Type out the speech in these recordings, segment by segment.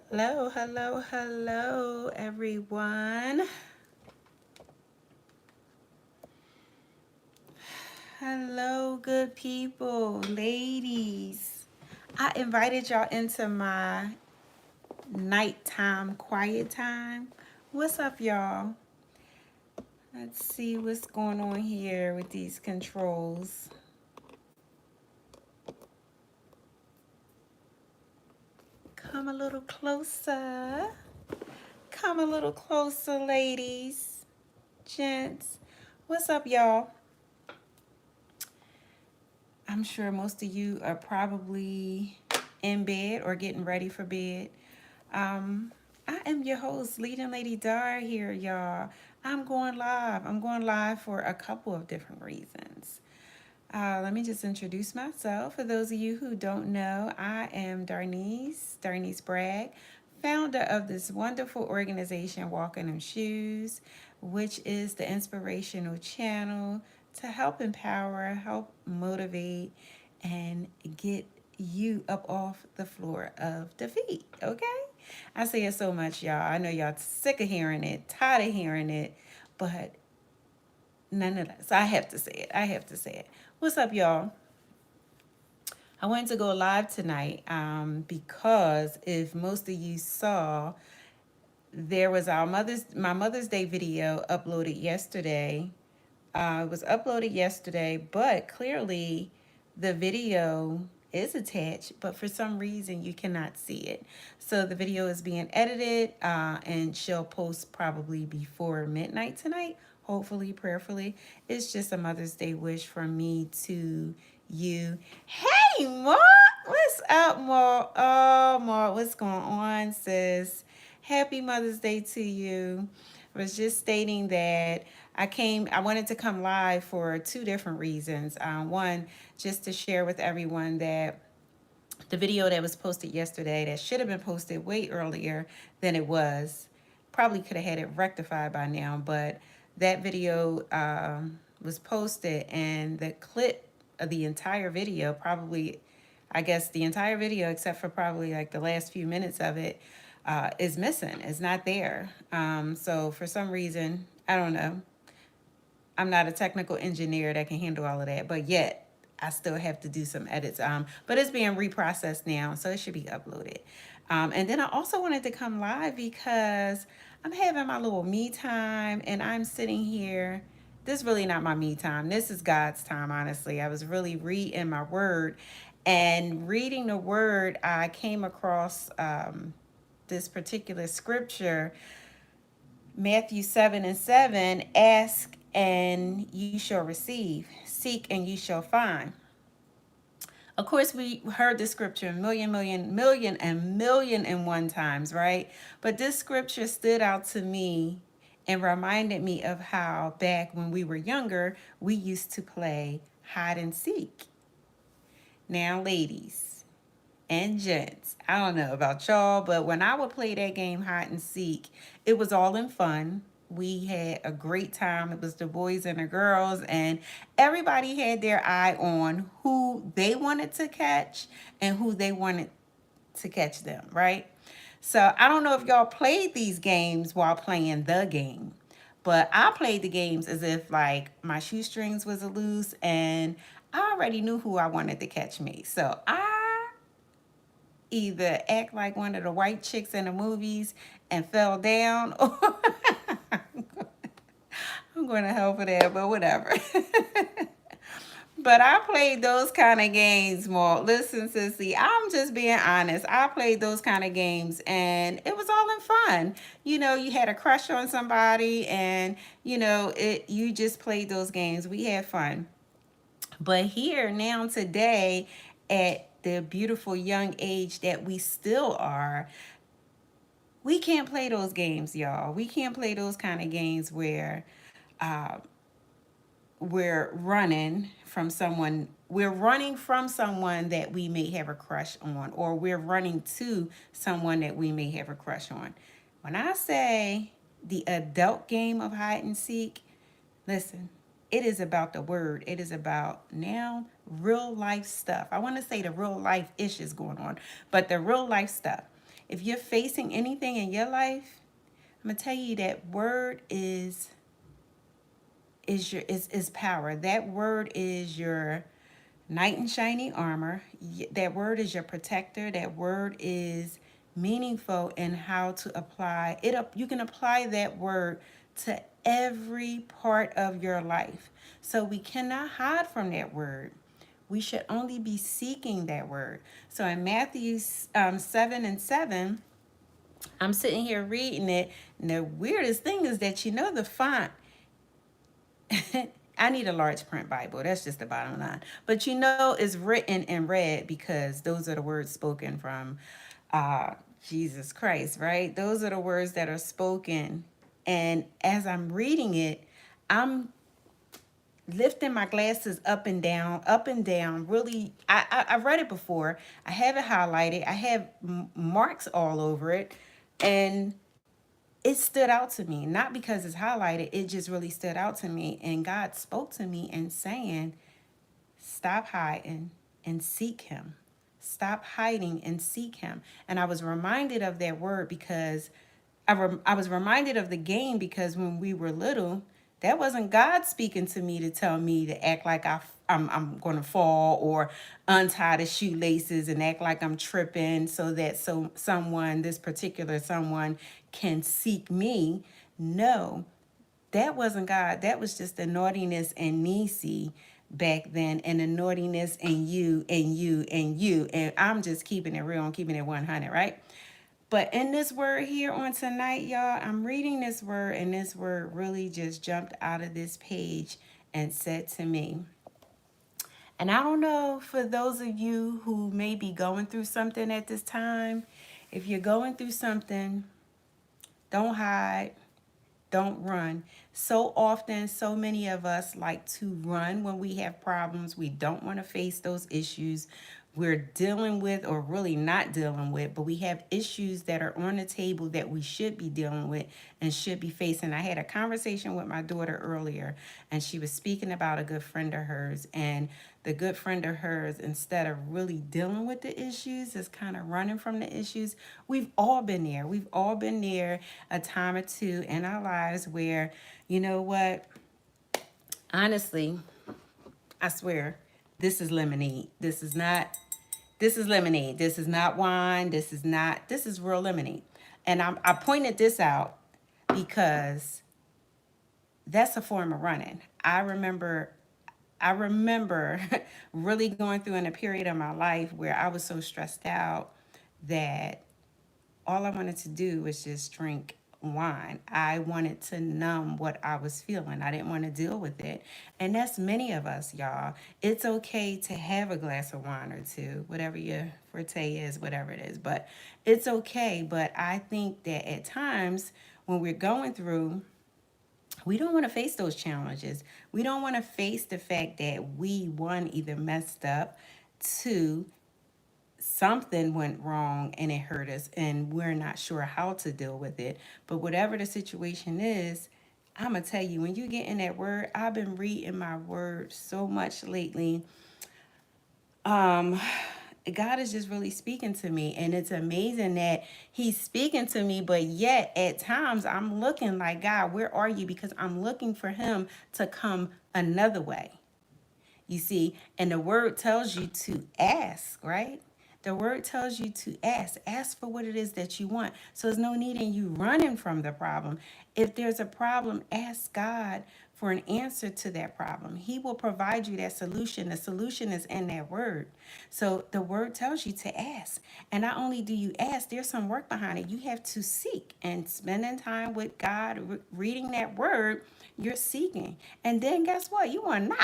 Hello, hello, hello, everyone. Hello, good people, ladies. I invited y'all into my nighttime quiet time. What's up, y'all? Let's see what's going on here with these controls. Come a little closer. Come a little closer, ladies, gents. What's up, y'all? I'm sure most of you are probably in bed or getting ready for bed. Um, I am your host, Leading Lady Dar here, y'all. I'm going live. I'm going live for a couple of different reasons. Let me just introduce myself. For those of you who don't know, I am Darnice Bragg, founder of this wonderful organization, Walking in Shoes, which is the inspirational channel to help empower, help motivate, and get you up off the floor of defeat. Okay? I say it so much, y'all. I know y'all sick of hearing it, tired of hearing it, but nonetheless, I have to say it. I have to say it. What's up, y'all? I wanted to go live tonight because if most of you saw, there was my Mother's Day video uploaded yesterday. It was uploaded yesterday, but clearly the video is attached, but for some reason you cannot see it. So the video is being edited and she'll post probably before midnight tonight, hopefully, prayerfully. It's just a Mother's Day wish from me to you. Hey, Mark! What's up, Mark? Oh, Mark, what's going on, sis? Happy Mother's Day to you. I was just stating that I wanted to come live for two different reasons. One, just to share with everyone that the video that was posted yesterday, that should have been posted way earlier than it was, probably could have had it rectified by now, but that video was posted, and the clip of the entire video, probably, I guess the entire video, except for probably like the last few minutes of it, is missing. It's not there. So for some reason, I don't know. I'm not a technical engineer that can handle all of that, but yet I still have to do some edits. But it's being reprocessed now, so it should be uploaded. And then I also wanted to come live because I'm having my little me time, and I'm sitting here. This is really not my me time. This is God's time, honestly. I was really reading my word, and reading the word, I came across this particular scripture, Matthew 7:7, ask and you shall receive, seek and you shall find. Of course, we heard this scripture a million and one times, right? But this scripture stood out to me and reminded me of how back when we were younger, we used to play hide and seek. Now, ladies and gents, I don't know about y'all, but when I would play that game hide and seek, it was all in fun. We had a great time. It was the boys and the girls, and everybody had their eye on who they wanted to catch and who they wanted to catch them, right? So I don't know if y'all played these games while playing the game, but I played the games as if like my shoestrings was loose and I already knew who I wanted to catch me. So I either act like one of the white chicks in the movies and fell down, or I'm going to hell for that, but whatever. But I played those kind of games more. Listen, sissy, I'm just being honest. I played those kind of games and it was all in fun. You know, you had a crush on somebody and, you just played those games. We had fun. But here now today, at the beautiful young age that we still are, we can't play those games, y'all. We can't play those kind of games where uh, we're running from someone that we may have a crush on, or we're running to someone that we may have a crush on. When I say the adult game of hide and seek, listen, it is about the word. It is about now real life stuff. I want to say the real life ish is going on, but the real life stuff. If you're facing anything in your life, I'm gonna tell you that word is power. That word is your knight in shining armor. That word is your protector. That word is meaningful in how to apply it. You can apply that word to every part of your life. So we cannot hide from that word. We should only be seeking that word. So in Matthew 7:7, I'm sitting here reading it, and the weirdest thing is that the font. I need a large print Bible. That's just the bottom line. But it's written in red because those are the words spoken from uh, Jesus Christ, right? Those are the words that are spoken. And as I'm reading it, I'm lifting my glasses up and down. Really, I've read it before. I have it highlighted. I have marks all over it. And it stood out to me, not because it's highlighted, it just really stood out to me. And God spoke to me and saying, stop hiding and seek him. Stop hiding and seek him. And I was reminded of that word because I was reminded of the game because when we were little, that wasn't God speaking to me to tell me to act like I'm going to fall or untie the shoelaces and act like I'm tripping so that this particular someone can seek me. No, that wasn't God. That was just the naughtiness and Nisi back then, and the naughtiness and you and you and you. And I'm just keeping it real. I'm keeping it 100, right? But in this word here on tonight, y'all, I'm reading this word, and this word really just jumped out of this page and said to me, and I don't know, for those of you who may be going through something at this time, if you're going through something, don't hide. Don't run. So often, so many of us like to run when we have problems. We don't want to face those issues we're dealing with, or really not dealing with, but we have issues that are on the table that we should be dealing with and should be facing. I had a conversation with my daughter earlier, and she was speaking about a good friend of hers, and the good friend of hers, instead of really dealing with the issues, is kind of running from the issues. We've all been there. We've all been there a time or two in our lives where, you know what, honestly, I swear, this is lemonade. This is lemonade. This is not wine. This is real lemonade. And I pointed this out because that's a form of running. I remember really going through in a period of my life where I was so stressed out that all I wanted to do was just drink wine. I wanted to numb what I was feeling. I didn't want to deal with it. And that's many of us, y'all. It's okay to have a glass of wine or two, whatever your forte is, whatever it is. But it's okay. But I think that at times when we're going through, we don't want to face those challenges. We don't want to face the fact that we, one, either messed up, two, something went wrong and it hurt us and we're not sure how to deal with it. But whatever the situation is, I'm going to tell you, when you get in that word, I've been reading my word so much lately. God is just really speaking to me, and it's amazing that he's speaking to me, but yet at times I'm looking like, God, where are you? Because I'm looking for him to come another way. You see, and the word tells you to ask, right? The word tells you to ask. Ask for what it is that you want. So there's no need in you running from the problem. If there's a problem, ask God for an answer to that problem. He will provide you that solution. The solution is in that word. So the word tells you to ask. And not only do you ask, there's some work behind it. You have to seek, and spending time with God, reading that word, you're seeking. And then guess what? You want to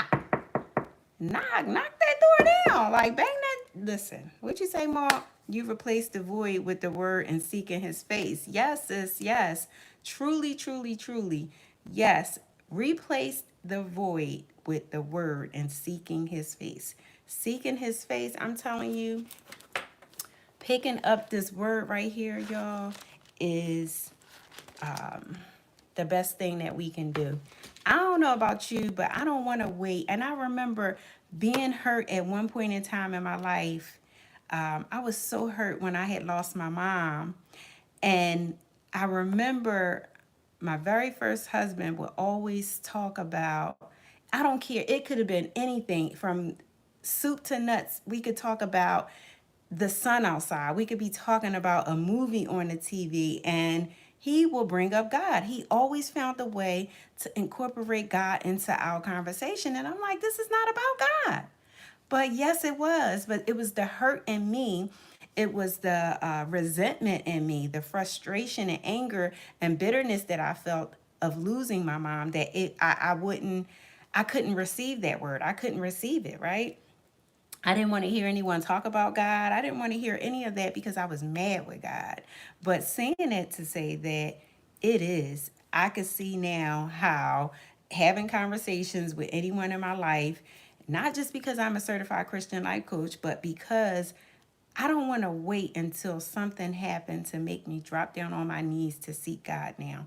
knock that door down. Like, bang that. Listen, what you say, Mark? You replace the void with the word and seeking his face. Yes, sis, yes. Truly, truly, truly. Yes. Replace the void with the word and seeking his face. Seeking his face, I'm telling you, picking up this word right here, y'all, is the best thing that we can do. I don't know about you, but I don't want to wait. And I remember being hurt at one point in time in my life. I was so hurt when I had lost my mom. And I remember my very first husband would always talk about, I don't care, it could have been anything from soup to nuts. We could talk about the sun outside. We could be talking about a movie on the TV, and he will bring up God. He always found a way to incorporate God into our conversation. And I'm like, this is not about God. But yes, it was. But it was the hurt in me. It was the resentment in me, the frustration and anger and bitterness that I felt of losing my mom, that I couldn't receive that word. I couldn't receive it, right? I didn't want to hear anyone talk about God. I didn't want to hear any of that because I was mad with God. But saying it to say that it is, I could see now how having conversations with anyone in my life, not just because I'm a certified Christian life coach, but because I don't want to wait until something happened to make me drop down on my knees to seek God now.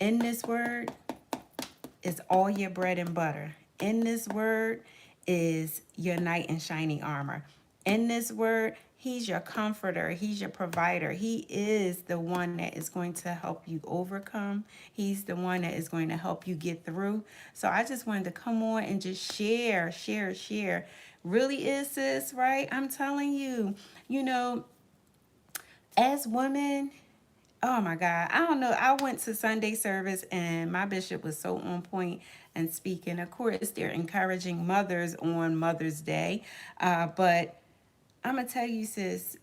In this word, is all your bread and butter. In this word is your knight in shining armor. In this word, he's your comforter. He's your provider. He is the one that is going to help you overcome. He's the one that is going to help you get through. So I just wanted to come on and just share. Really is, sis, right? I'm telling you, you know, as women, oh my God. I don't know. I went to Sunday service and my bishop was so on point and speaking. Of course, they're encouraging mothers on Mother's Day. But I'm going to tell you, sis,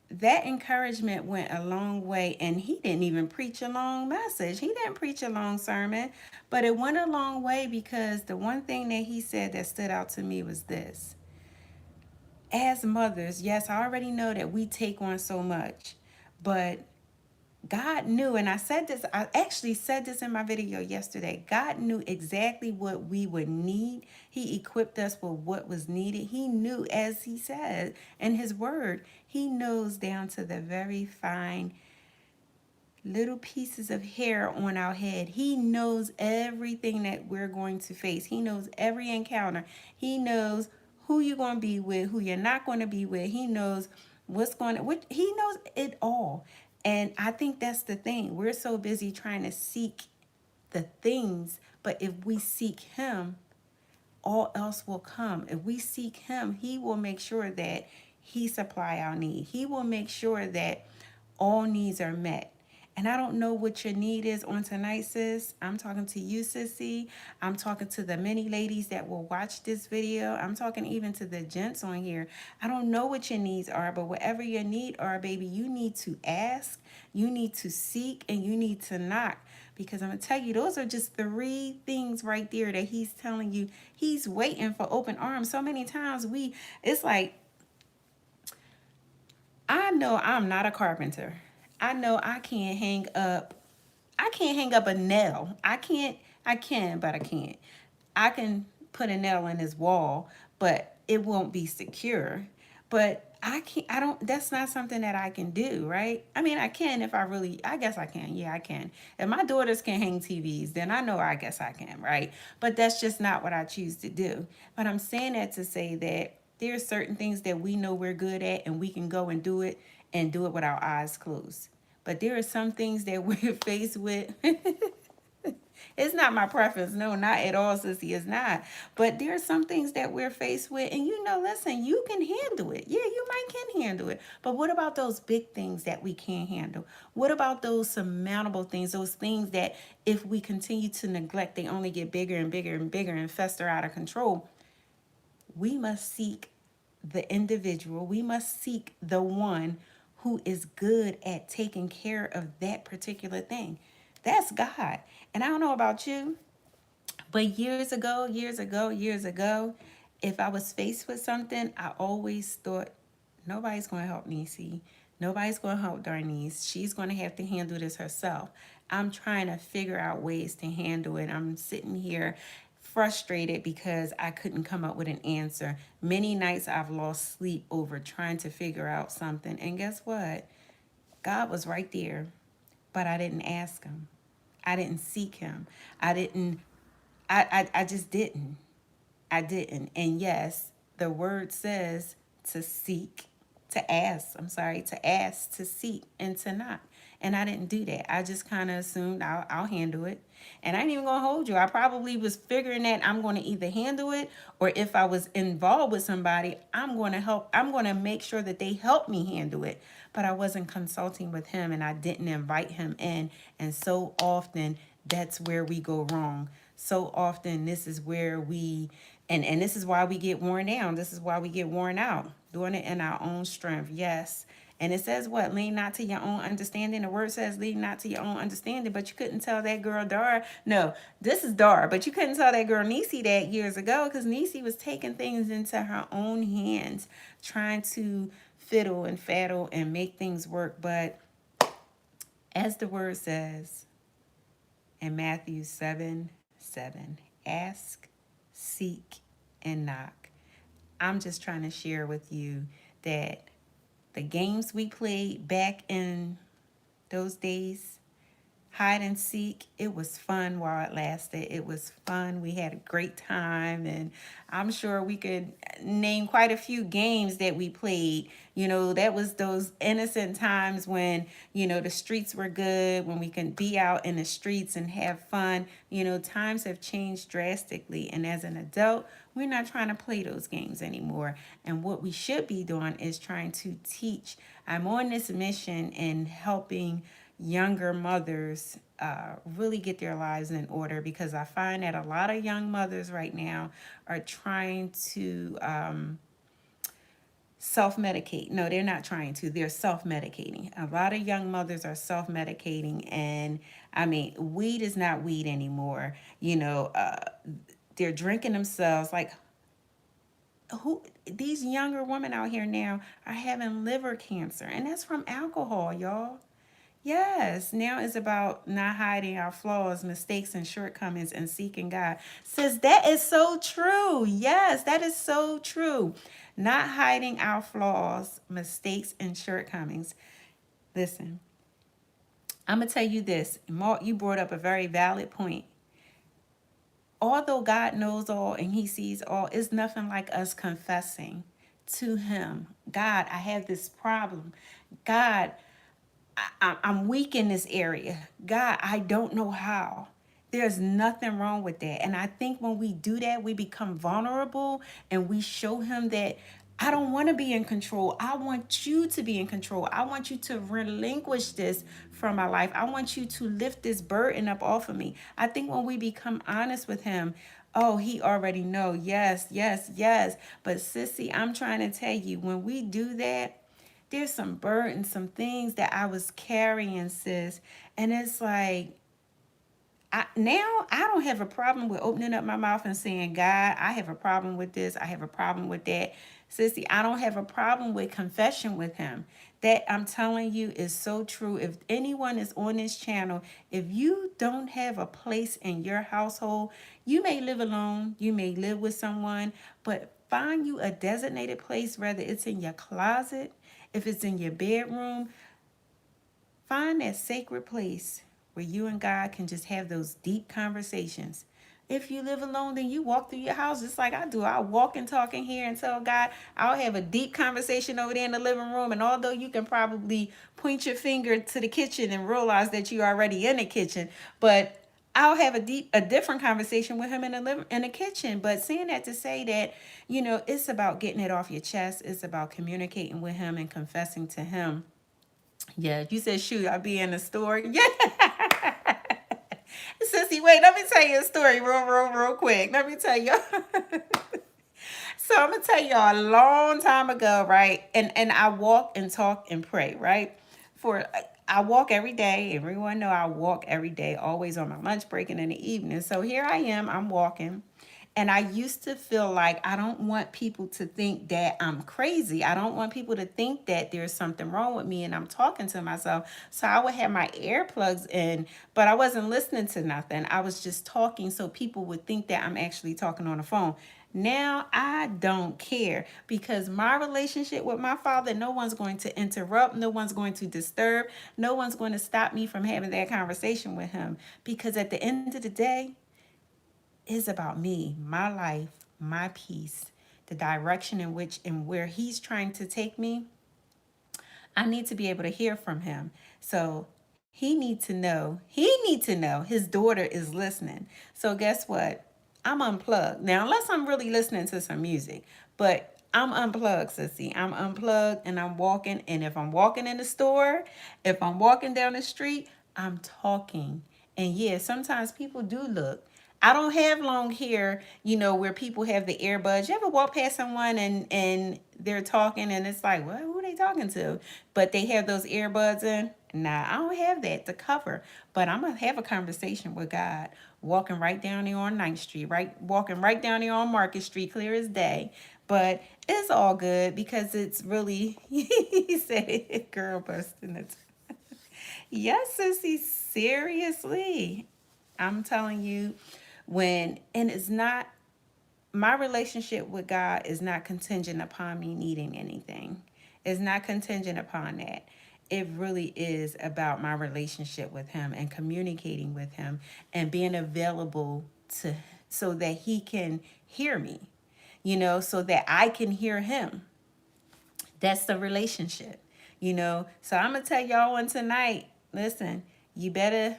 that encouragement went a long way. And he didn't even preach a long message, he didn't preach a long sermon. But it went a long way because the one thing that he said that stood out to me was this: as mothers, yes, I already know that we take on so much, but God knew, and I actually said this in my video yesterday. God knew exactly what we would need. He equipped us with what was needed. He knew, as he said in his word, he knows down to the very fine little pieces of hair on our head. He knows everything that we're going to face. He knows every encounter. He knows who you're going to be with, who you're not going to be with. He knows he knows it all. And I think that's the thing. We're so busy trying to seek the things, but if we seek him, all else will come. If we seek him, he will make sure that he supply our need. He will make sure that all needs are met. And I don't know what your need is on tonight, sis. I'm talking to you, sissy. I'm talking to the many ladies that will watch this video. I'm talking even to the gents on here. I don't know what your needs are, but whatever your need are, baby, you need to ask, you need to seek, and you need to knock. Because I'm going to tell you, those are just three things right there that he's telling you. He's waiting for open arms. So many times it's like, I know I'm not a carpenter. I know I can't hang up a nail. I can, but I can't. I can put a nail in this wall, but it won't be secure. But I don't, that's not something that I can do, right? I mean, I can if I guess I can. Yeah, I can. If my daughters can hang TVs, then I know I guess I can, right? But that's just not what I choose to do. But I'm saying that to say that there are certain things that we know we're good at and we can go and do it with our eyes closed. But there are some things that we're faced with. It's not my preference. No, not at all, sissy. It's not. But there are some things that we're faced with, and listen, you can handle it. Yeah, you might can handle it. But what about those big things that we can't handle? What about those surmountable things, those things that if we continue to neglect, they only get bigger and bigger and bigger and fester out of control? We must seek the individual. We must seek the one who is good at taking care of that particular thing. That's God. And I don't know about you, but years ago, if I was faced with something, I always thought, nobody's going to help Niecy. Nobody's going to help Darnice. She's going to have to handle this herself. I'm trying to figure out ways to handle it. I'm sitting here frustrated because I couldn't come up with an answer. Many nights I've lost sleep over trying to figure out something. And guess what? God was right there, but I didn't ask him. I didn't seek him. I didn't, I just didn't. I didn't. And yes, the word says to seek. to ask, to seek, and to knock. And I didn't do that. I just kind of assumed I'll handle it. And I ain't even going to hold you. I probably was figuring that I'm going to either handle it, or if I was involved with somebody, I'm going to help. I'm going to make sure that they help me handle it. But I wasn't consulting with him, and I didn't invite him in. And so often that's where we go wrong. So often this is where and this is why we get worn down. This is why we get worn out, doing it in our own strength. Yes. And it says what? Lean not to your own understanding. The word says lean not to your own understanding, but you couldn't tell that girl Dar. No, this is Dar, but you couldn't tell that girl Nisi that years ago, because Nisi was taking things into her own hands, trying to fiddle and faddle and make things work. But as the word says in Matthew 7:7, ask, seek, and knock. I'm just trying to share with you that the games we played back in those days, hide and seek, it was fun while it lasted. It was fun. We had a great time, and I'm sure we could name quite a few games that we played. That was those innocent times when, the streets were good, when we can be out in the streets and have fun. Times have changed drastically, and as an adult, we're not trying to play those games anymore. And what we should be doing is trying to teach. I'm on this mission in helping younger mothers really get their lives in order, because I find that a lot of young mothers right now are trying to self-medicate. No, they're not trying to. They're self-medicating. A lot of young mothers are self-medicating, and I mean, weed is not weed anymore. They're drinking themselves. Like, who these younger women out here now are having liver cancer, and that's from alcohol, y'all. Yes, now it's about not hiding our flaws, mistakes, and shortcomings, and seeking God. Says that is so true. Yes, that is so true. Not hiding our flaws, mistakes, and shortcomings. Listen, I'm going to tell you this. Mark, you brought up a very valid point. Although God knows all and he sees all, it's nothing like us confessing to him. God, I have this problem. God, I'm weak in this area. God, I don't know how. There's nothing wrong with that. And I think when we do that, we become vulnerable, and we show him that I don't want to be in control. I want you to be in control. I want you to relinquish this from my life. I want you to lift this burden up off of me. I think when we become honest with him, oh, he already know. Yes, yes, yes. But sissy, I'm trying to tell you, when we do that, there's some burden, some things that I was carrying, sis. And it's like, now I don't have a problem with opening up my mouth and saying, God, I have a problem with this. I have a problem with that. Sissy, I don't have a problem with confession with him. That, I'm telling you, is so true. If anyone is on this channel, if you don't have a place in your household, you may live alone, you may live with someone, but find you a designated place, whether it's in your closet, if it's in your bedroom. Find that sacred place where you and God can just have those deep conversations. If you live alone, then you walk through your house just like I do. I'll walk and talk in here and tell God. I'll have a deep conversation over there in the living room. And although you can probably point your finger to the kitchen and realize that you're already in the kitchen, but I'll have a different conversation with him in the kitchen. But saying that to say that, it's about getting it off your chest. It's about communicating with him and confessing to him. Yeah, you said, shoot, I'll be in the store. Yeah. Sissy, wait, let me tell you a story real quick. Let me tell you. So I'm going to tell y'all, a long time ago, right? And I walk and talk and pray, right? I walk every day. Everyone know I walk every day, always on my lunch break and in the evening. So here I am, I'm walking. And I used to feel like I don't want people to think that I'm crazy. I don't want people to think that there's something wrong with me and I'm talking to myself. So I would have my earplugs in, but I wasn't listening to nothing. I was just talking so people would think that I'm actually talking on the phone. Now I don't care, because my relationship with my father, no one's going to interrupt, no one's going to disturb, no one's going to stop me from having that conversation with him. Because at the end of the day, is about me, my life, my peace, the direction in which and where he's trying to take me. I need to be able to hear from him. So he need to know his daughter is listening. So guess what? I'm unplugged. Now, unless I'm really listening to some music, but I'm unplugged, sissy. I'm unplugged and I'm walking. And if I'm walking in the store, if I'm walking down the street, I'm talking. And yeah, sometimes people do look. I don't have long hair, where people have the earbuds. You ever walk past someone and they're talking and it's like, what? Who are they talking to? But they have those earbuds in. Nah, I don't have that to cover. But I'm gonna have a conversation with God, walking right down there on 9th Street, right, walking right down there on Market Street, clear as day. But it's all good because it's really he said it, girl busting it. Yes, sissy, seriously. I'm telling you, and it's not, my relationship with God is not contingent upon me needing anything. It's not contingent upon that. It really is about my relationship with him and communicating with him and being available to so that he can hear me, so that I can hear him. That's the relationship. So I'm gonna tell y'all one tonight. Listen, you better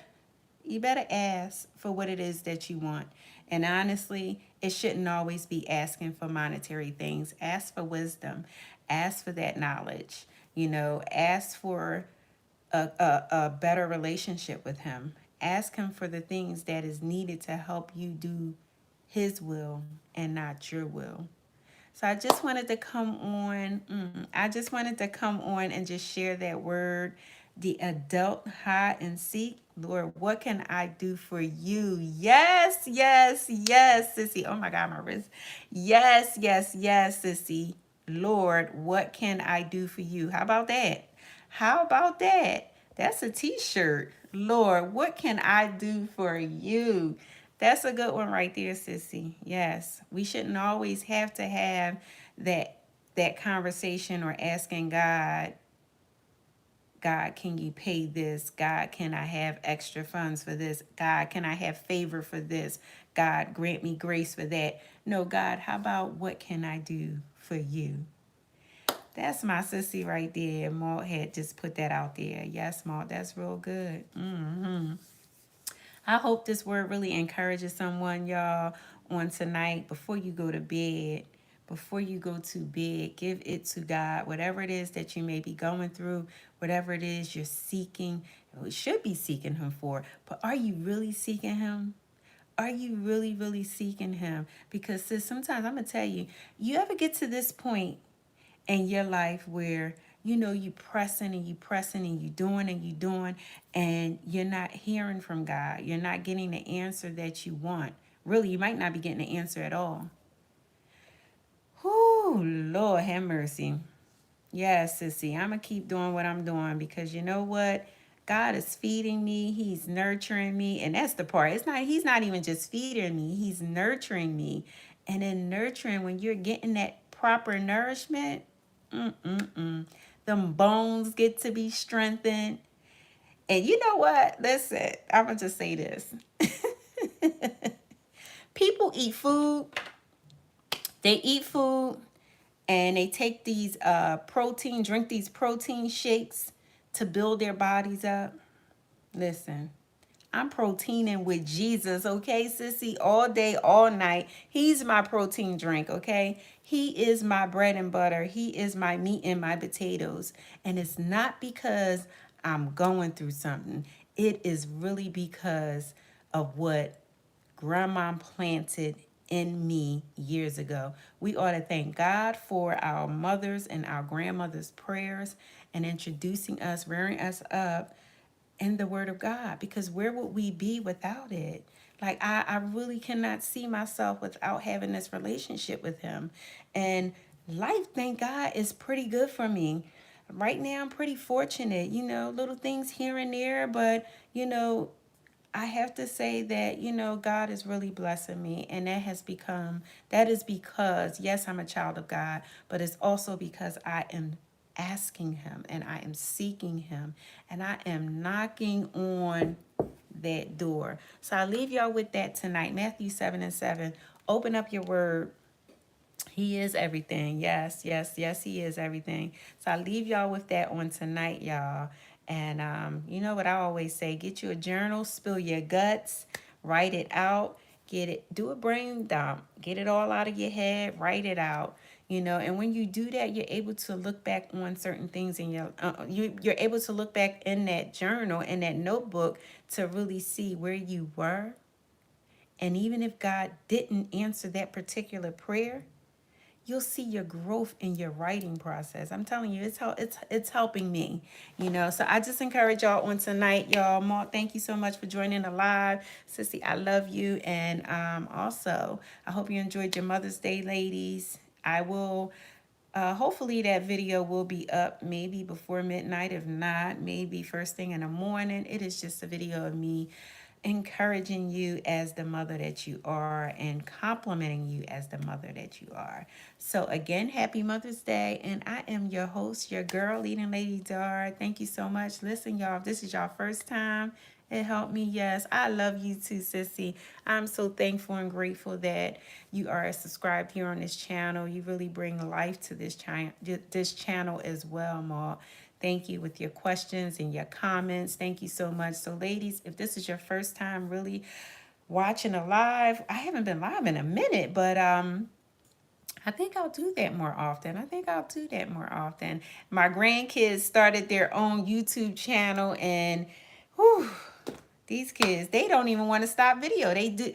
ask for what it is that you want. And honestly, it shouldn't always be asking for monetary things. Ask for wisdom. Ask for that knowledge. Ask for a better relationship with him. Ask him for the things that is needed to help you do his will and not your will. So I just wanted to come on. I just wanted to come on and just share that word, the adult hide and seek. Lord, what can I do for you? Yes, yes, yes, sissy. Oh my God, my wrist. Yes, yes, yes, sissy. Lord, what can I do for you? How about that? How about that? That's a t-shirt. Lord, what can I do for you? That's a good one right there, sissy. Yes, we shouldn't always have to have that conversation or asking God, God, can you pay this? God, can I have extra funds for this? God, can I have favor for this? God, grant me grace for that. No, God, how about what can I do for you? That's my sissy right there. Maud had just put that out there. Yes, Maud, that's real good. I hope this word really encourages someone, y'all, on tonight before you go to bed. Before you go to bed, give it to God. Whatever it is that you may be going through, whatever it is you're seeking, you should be seeking Him for. But are you really seeking Him? Are you really, really seeking Him? Because sis, sometimes I'm going to tell you, you ever get to this point in your life where you pressing and you pressing and you doing and you're not hearing from God. You're not getting the answer that you want. Really, you might not be getting the answer at all. Whoo, Lord have mercy. Yes, sissy, I'm gonna keep doing what I'm doing because you know what? God is feeding me, He's nurturing me, and that's the part. He's not even just feeding me, He's nurturing me. And in nurturing, when you're getting that proper nourishment, them bones get to be strengthened. And you know what? Listen, I'm gonna just say this. People eat food, they eat food, and they take these drink these protein shakes to build their bodies up. Listen, I'm proteining with Jesus, okay, sissy, all day, all night. He's my protein drink, okay? He is my bread and butter. He is my meat and my potatoes. And it's not because I'm going through something. It is really because of what Grandma planted in me years ago. We ought to thank God for our mothers and our grandmothers' prayers and introducing us, rearing us up in the Word of God, because where would we be without it? Like, I really cannot see myself without having this relationship with Him. And life, thank God, is pretty good for me. Right now, I'm pretty fortunate, little things here and there, but, I have to say that, God is really blessing me. And that is because, yes, I'm a child of God, but it's also because I am asking Him and I am seeking Him and I am knocking on that door. So I leave y'all with that tonight. Matthew 7:7. Open up your word. He is everything. Yes, yes, yes, he is everything. So I leave y'all with that on tonight, y'all. And you know what I always say, get you a journal, spill your guts, write it out, get it, do a brain dump, get it all out of your head, write it out. You know, and when you do that, you're able to look back on certain things in your, you're able to look back in that journal, in that notebook, to really see where you were. And even if God didn't answer that particular prayer, you'll see your growth in your writing process. I'm telling you, it's helping me, you know. So I just encourage y'all on tonight, y'all. Mark, thank you so much for joining the live. Sissy, I love you. And also, I hope you enjoyed your Mother's Day, ladies. I will hopefully that video will be up maybe before midnight. If not, maybe first thing in the morning. It is just a video of me encouraging you as the mother that you are and complimenting you as the mother that you are. So again, happy Mother's Day. And I am your host, your girl, Leading Lady Dar. Thank you so much. Listen, y'all, if this is your first time, it helped me. Yes, I love you too, sissy. I'm so thankful and grateful that you are subscribed here on this channel. You really bring life to this channel as well, Ma. Thank you with your questions and your comments. Thank you so much. So, ladies, if this is your first time really watching a live, I haven't been live in a minute, but I think I'll do that more often. My grandkids started their own YouTube channel, and whew, these kids, they don't even want to stop video. They do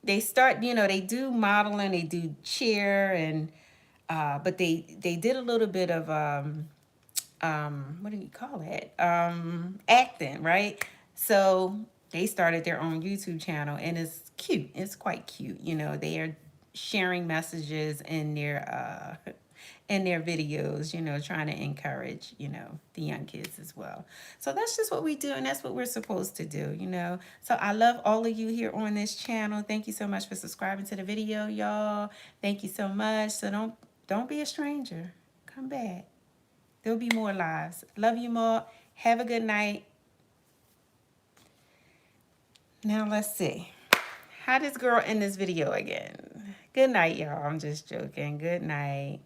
they start, you know, they do modeling, they do cheer, and but they did a little bit of what do you call it, acting, right? So they started their own YouTube channel, and it's cute. It's quite cute. You know, they are sharing messages in their videos, you know, trying to encourage, you know, the young kids as well. So that's just what we do, and that's what we're supposed to do, you know. So I love all of you here on this channel. Thank you so much for subscribing to the video, y'all. Thank you so much. So don't be a stranger. Come back. There'll be more lives. Love you more. Have a good night. Now let's see. How this girl end this video again? Good night, y'all. I'm just joking. Good night.